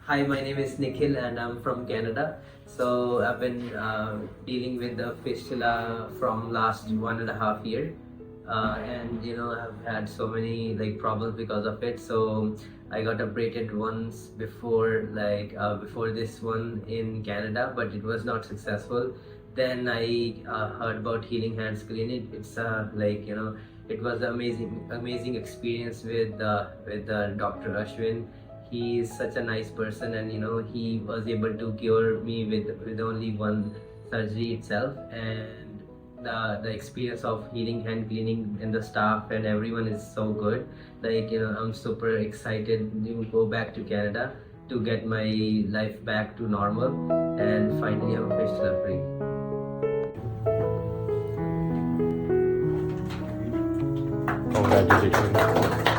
Hi, my name is Nikhil and I'm from Canada. So I've been dealing with the fistula from last 1.5 year, and I've had so many like problems because of it. So I got operated once before, before this one in Canada, but it was not successful. Then I heard about Healing Hands Clinic. It's it was an amazing experience with Dr. Ashwin. He is such a nice person, and he was able to cure me with only one surgery itself. And the experience of healing hand cleaning and the staff and everyone is so good. I'm super excited to go back to Canada to get my life back to normal, and finally I'm fistula free. Congratulations.